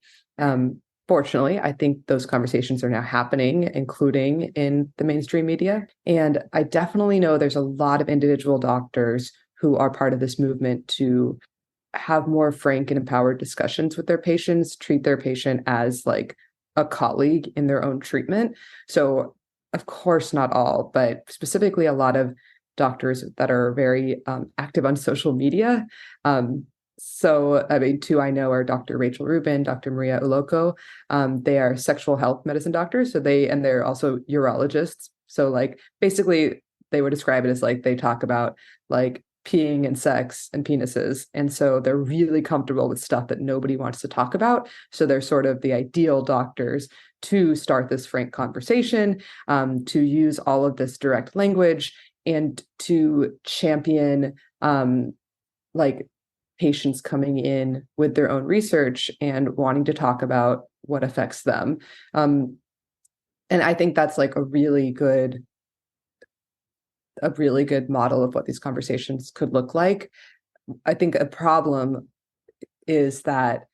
Fortunately, I think those conversations are now happening, including in the mainstream media. And I definitely know there's a lot of individual doctors who are part of this movement to have more frank and empowered discussions with their patients, treat their patient as like a colleague in their own treatment. So, of course, not all, but specifically a lot of doctors that are very active on social media. So, I mean, two I know are Dr. Rachel Rubin, Dr. Maria Uloko. They are sexual health medicine doctors. So they're also urologists. So like, basically they would describe it as like, they talk about like peeing and sex and penises. And so they're really comfortable with stuff that nobody wants to talk about. So they're sort of the ideal doctors to start this frank conversation, to use all of this direct language and to champion like patients coming in with their own research and wanting to talk about what affects them. And I think that's like a really good model of what these conversations could look like. I think a problem is that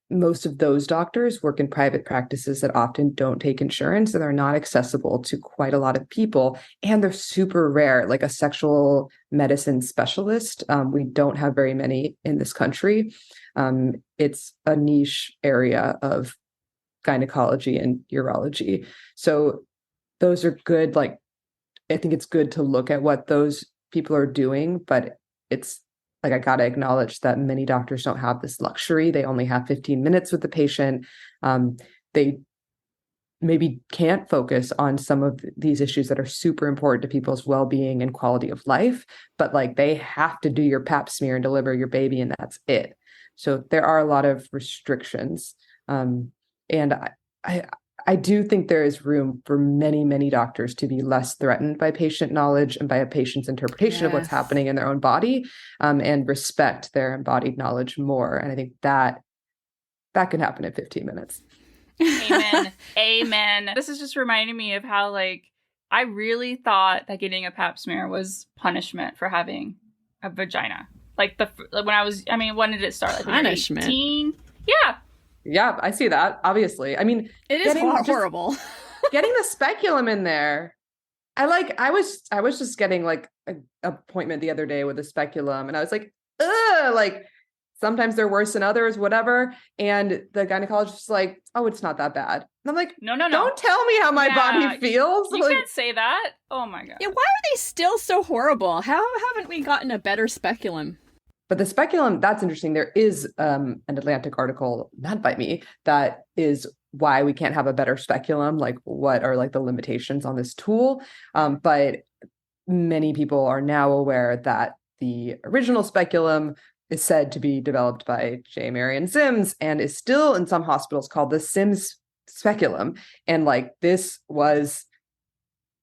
most of those doctors work in private practices that often don't take insurance and are not accessible to quite a lot of people. And they're super rare, like a sexual medicine specialist. We don't have very many in this country. It's a niche area of gynecology and urology. So those are good, like I think it's good to look at what those people are doing, but it's like, I got to acknowledge that many doctors don't have this luxury. They only have 15 minutes with the patient. They maybe can't focus on some of these issues that are super important to people's well-being and quality of life, but like they have to do your pap smear and deliver your baby, and that's it. So there are a lot of restrictions. And I do think there is room for many, many doctors to be less threatened by patient knowledge and by a patient's interpretation of what's happening in their own body, and respect their embodied knowledge more. And I think that can happen in 15 minutes. Amen. Amen. This is just reminding me of how, like, I really thought that getting a pap smear was punishment for having a vagina. Like, when did it start? Like, punishment? 18? Yeah. Yeah, I see that, obviously. I mean, it is horrible. Getting the speculum in there. I was just getting like an appointment the other day with a speculum, and I was like, ugh, like, sometimes they're worse than others, whatever. And the gynecologist was like, oh, it's not that bad. And I'm like, no. Don't tell me how my body feels. You can't say that. Oh my God. Yeah, why are they still so horrible? How haven't we gotten a better speculum? But the speculum, that's interesting. There is an Atlantic article, not by me, that is why we can't have a better speculum. Like, what are like the limitations on this tool? But many people are now aware that the original speculum is said to be developed by J. Marion Sims and is still in some hospitals called the Sims speculum. And like, this was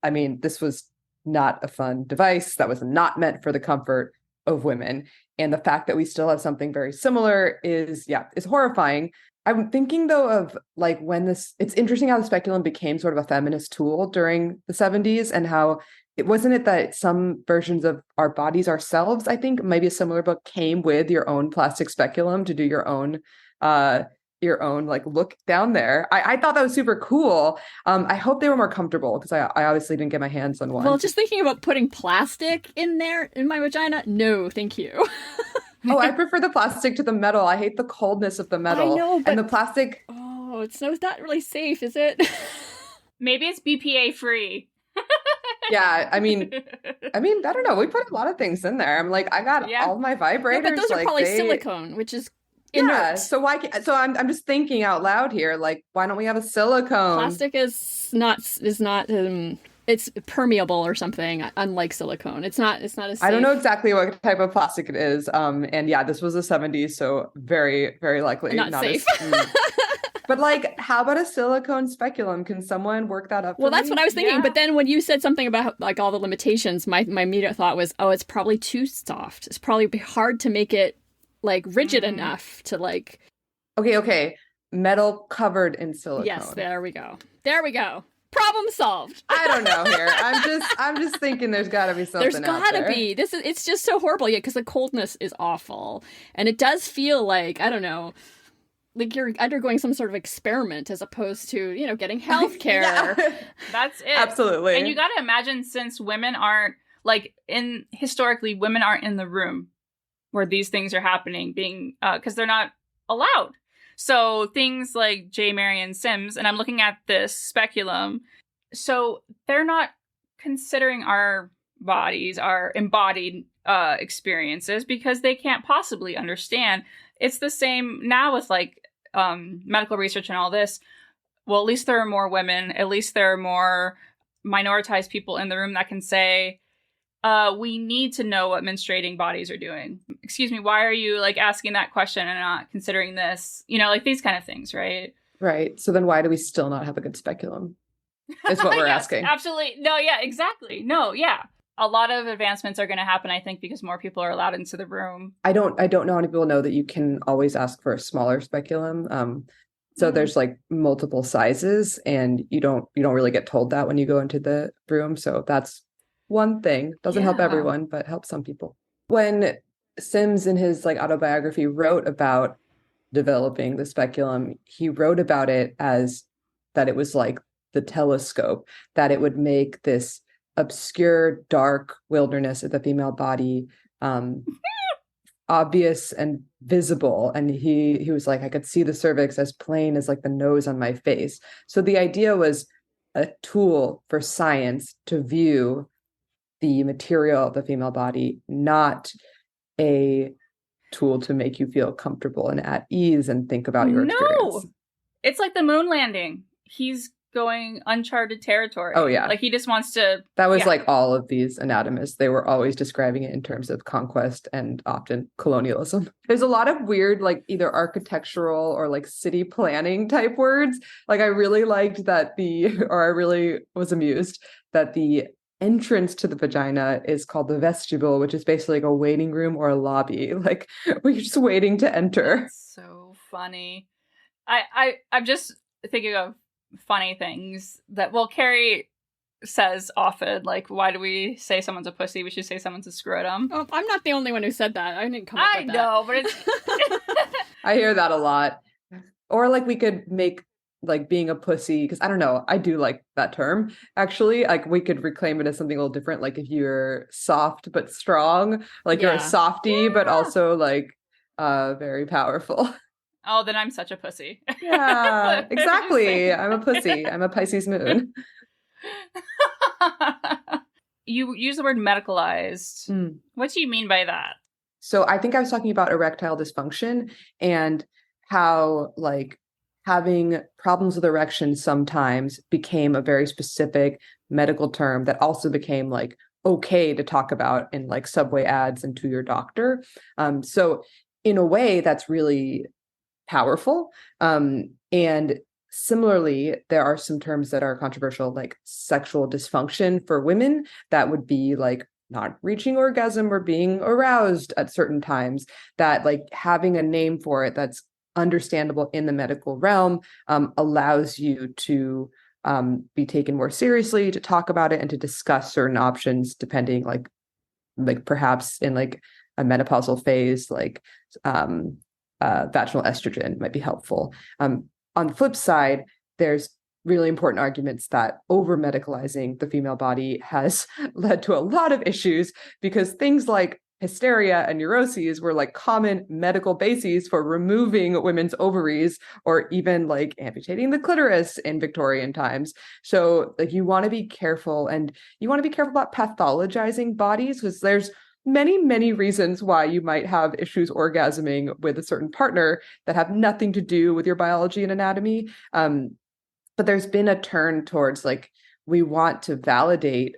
not a fun device that was not meant for the comfort of women. And the fact that we still have something very similar is horrifying. I'm thinking though of like it's interesting how the speculum became sort of a feminist tool during the 70s, and how it wasn't that some versions of our bodies ourselves, I think maybe a similar book, came with your own plastic speculum to do your own like look down there. I thought that was super cool. I hope they were more comfortable, because I obviously didn't get my hands on one. Well, just thinking about putting plastic in there in my vagina, no, thank you. Oh, I prefer the plastic to the metal. I hate the coldness of the metal. I know, but... And the plastic... Oh, it's not really safe, is it? Maybe it's BPA free. Yeah, I mean, I don't know. We put a lot of things in there. I'm like, I got all my vibrators. No, but those are probably silicone, which is inert. Yeah. So I'm just thinking out loud here. Like, why don't we have a silicone? Plastic is not. It's permeable or something. Unlike silicone, it's not as safe. I don't know exactly what type of plastic it is. And yeah, this was the 70s, so very, very likely not safe. But like, how about a silicone speculum? Can someone work that up? Well, that's what I was thinking. Yeah. But then when you said something about like all the limitations, my immediate thought was, oh, it's probably too soft. It's probably hard to make it like rigid enough to like. Okay. Metal covered in silicone. Yes, there we go. Problem solved. I don't know here. I'm just thinking there's got to be something. There's got to be. It's just so horrible. Yeah, because the coldness is awful, and it does feel like, I don't know, like you're undergoing some sort of experiment as opposed to, getting health care. Yeah. That's it. Absolutely. And you got to imagine, since women aren't historically women aren't in the room where these things are happening, because they're not allowed. So things like J. Marion Sims, and I'm looking at this speculum, so they're not considering our bodies, our embodied experiences, because they can't possibly understand. It's the same now with medical research and all this. Well, at least there are more women. At least there are more minoritized people in the room that can say, we need to know what menstruating bodies are doing. Excuse me, why are you asking that question and not considering this? These kind of things, right? Right. So then why do we still not have a good speculum? Is what we're yes, asking. Absolutely. No, yeah, exactly. No, yeah. A lot of advancements are going to happen, I think, because more people are allowed into the room. I don't know how many people know that you can always ask for a smaller speculum. So there's multiple sizes, and you don't really get told that when you go into the room. So that's one thing. Doesn't help everyone, but helps some people. When Sims in his autobiography wrote about developing the speculum, he wrote about it as that it was like the telescope, that it would make this obscure, dark wilderness of the female body obvious and visible. And he was like, I could see the cervix as plain as the nose on my face. So the idea was a tool for science to view the material of the female body, not a tool to make you feel comfortable and at ease and think about your experience. It's like the moon landing. He's going uncharted territory. Oh, yeah. Like he just wants to... That was like all of these anatomists. They were always describing it in terms of conquest and often colonialism. There's a lot of weird, like either architectural or like city planning type words. Like I really liked that I really was amused that the entrance to the vagina is called the vestibule, which is basically like a waiting room or a lobby. Like we're just waiting to enter. That's so funny. I'm just thinking of funny things that, well, Carrie says often, like, why do we say someone's a pussy? We should say someone's a scrotum. Oh, I'm not the only one who said that. I didn't come up with that. I know, but it's... I hear that a lot. Or like we could make like being a pussy, because I don't know, I do like that term actually. Like we could reclaim it as something a little different, like if you're soft but strong, like you're a softie but also like very powerful. Oh, then I'm such a pussy. Yeah, exactly. I'm a pussy. I'm a Pisces moon. You use the word medicalized. What do you mean by that? So I think I was talking about erectile dysfunction and how like having problems with erection sometimes became a very specific medical term that also became like okay to talk about in like Subway ads and to your doctor. So in a way that's really powerful. And similarly, there are some terms that are controversial, like sexual dysfunction for women. That would be like not reaching orgasm or being aroused at certain times, that like having a name for it that's understandable in the medical realm allows you to be taken more seriously, to talk about it and to discuss certain options depending like perhaps in like a menopausal phase, like vaginal estrogen might be helpful. On the flip side, there's really important arguments that over medicalizing the female body has led to a lot of issues, because things like hysteria and neuroses were like common medical bases for removing women's ovaries or even like amputating the clitoris in Victorian times. So like you want to be careful, and you want to be careful about pathologizing bodies, because there's many reasons why you might have issues orgasming with a certain partner that have nothing to do with your biology and anatomy. But there's been a turn towards like, we want to validate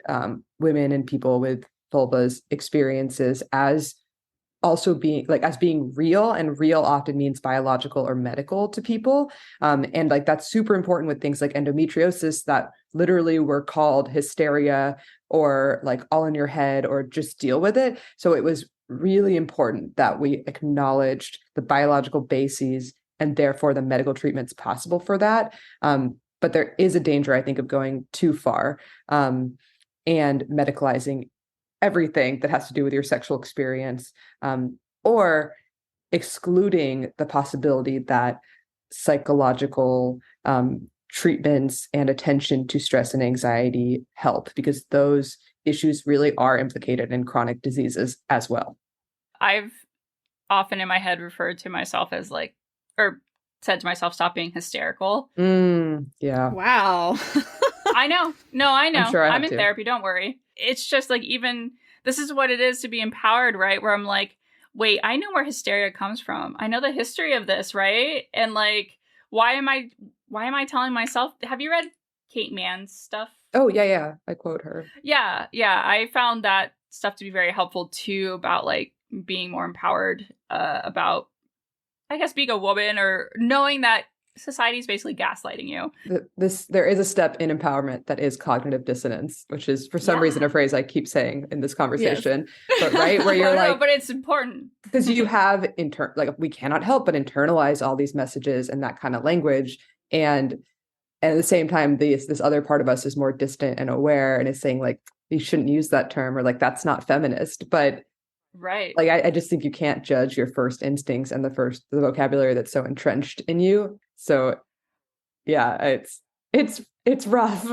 women and people with vulvas experiences as also being like as being real, and real often means biological or medical to people. And like that's super important with things like endometriosis that literally were called hysteria or like all in your head or just deal with it. So it was really important that we acknowledged the biological bases and therefore the medical treatments possible for that. But there is a danger, I think, of going too far and medicalizing everything that has to do with your sexual experience, or excluding the possibility that psychological treatments and attention to stress and anxiety help, because those issues really are implicated in chronic diseases as well. I've often in my head referred to myself as like, or said to myself, stop being hysterical. Yeah. Wow. I know. No, I know. I'm sure I'm in therapy. Don't worry. It's just like, even this is what it is to be empowered, right? Where I'm like, wait, I know where hysteria comes from. I know the history of this, right? And like, why am I telling myself? Have you read Kate Mann's stuff? Oh, yeah. I quote her. Yeah. I found that stuff to be very helpful too, about like being more empowered about, I guess, being a woman, or knowing that society is basically gaslighting you. There is a step in empowerment that is cognitive dissonance, which is for some reason a phrase I keep saying in this conversation. Yes. But right where you're like, but it's important because you have like we cannot help but internalize all these messages and that kind of language, and at the same time this other part of us is more distant and aware and is saying like, you shouldn't use that term, or like that's not feminist. But right, like I just think you can't judge your first instincts and the vocabulary that's so entrenched in you. So yeah, it's rough.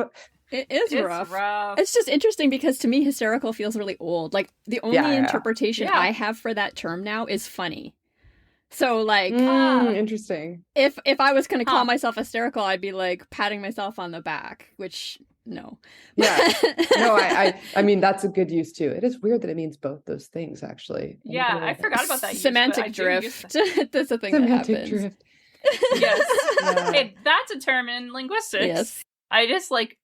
It is rough. It's just interesting because to me, hysterical feels really old. Like the only interpretation I have for that term now is funny. So like, interesting. If I was going to call myself hysterical, I'd be like patting myself on the back, which no. Yeah. No, I mean, that's a good use too. It is weird that it means both those things, actually. Yeah, I forgot about that use, but I Semantic do drift. use that. That's a thing Semantic that happens. drift. Yes. Yeah. Hey, that's a term in linguistics. Yes. I just like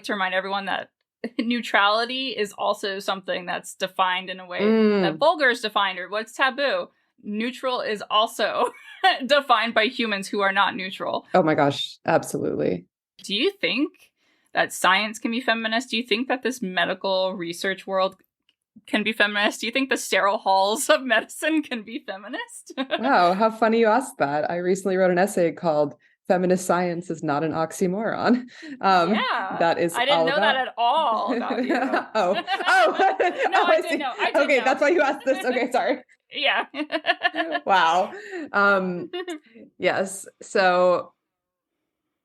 to remind everyone that neutrality is also something that's defined in a way that vulgar is defined, or what's taboo. Neutral is also defined by humans who are not neutral. Oh my gosh, absolutely. Do you think that science can be feminist? Do you think that this medical research world can be feminist? Do you think the sterile halls of medicine can be feminist? Wow, how funny you asked that. I recently wrote an essay called Feminist Science is Not an Oxymoron. Yeah. That is I didn't all know about... that at all about you. Oh. No, I did see. know. I did Okay, know. that's why you asked this. Okay, sorry. Yeah. Wow. Yes. So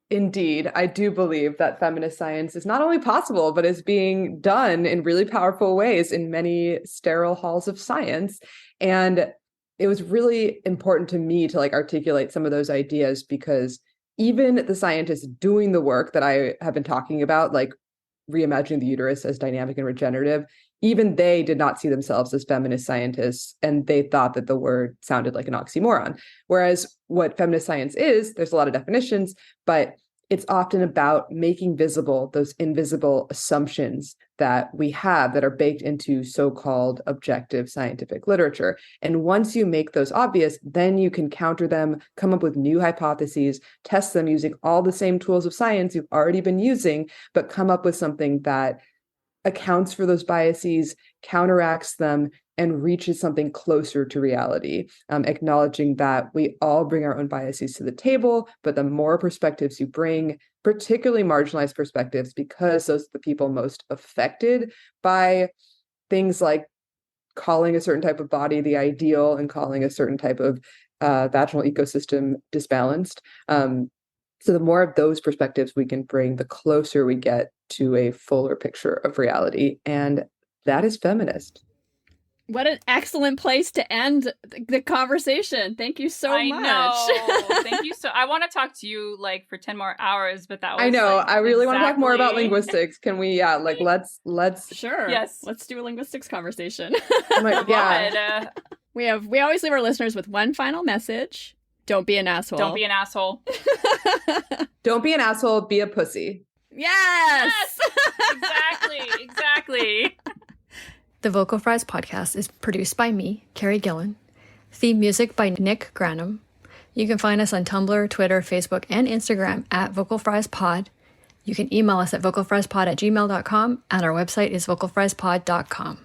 indeed, I do believe that feminist science is not only possible, but is being done in really powerful ways in many sterile halls of science. And it was really important to me to like articulate some of those ideas, because even the scientists doing the work that I have been talking about, like reimagining the uterus as dynamic and regenerative, even they did not see themselves as feminist scientists, and they thought that the word sounded like an oxymoron. Whereas what feminist science is, there's a lot of definitions, but it's often about making visible those invisible assumptions that we have that are baked into so-called objective scientific literature. And once you make those obvious, then you can counter them, come up with new hypotheses, test them using all the same tools of science you've already been using, but come up with something that accounts for those biases, counteracts them, and reaches something closer to reality, acknowledging that we all bring our own biases to the table, but the more perspectives you bring, particularly marginalized perspectives, because those are the people most affected by things like calling a certain type of body the ideal and calling a certain type of vaginal ecosystem disbalanced. So the more of those perspectives we can bring, the closer we get to a fuller picture of reality. And that is feminist. What an excellent place to end the conversation. Thank you so much. I know. Thank you. I want to talk to you like for 10 more hours, but that was I know. Like, I really want to talk more about exactly- linguistics. Can we, let's. Sure. Yes. Let's do a linguistics conversation. Yeah. We always leave our listeners with one final message. Don't be an asshole. Don't be an asshole. Don't be an asshole, be a pussy. Yes! Exactly. The Vocal Fries podcast is produced by me, Carrie Gillen. Theme music by Nick Granum. You can find us on Tumblr, Twitter, Facebook, and Instagram at VocalFriesPod. You can email us at vocalfriespod@gmail.com, and our website is vocalfriespod.com.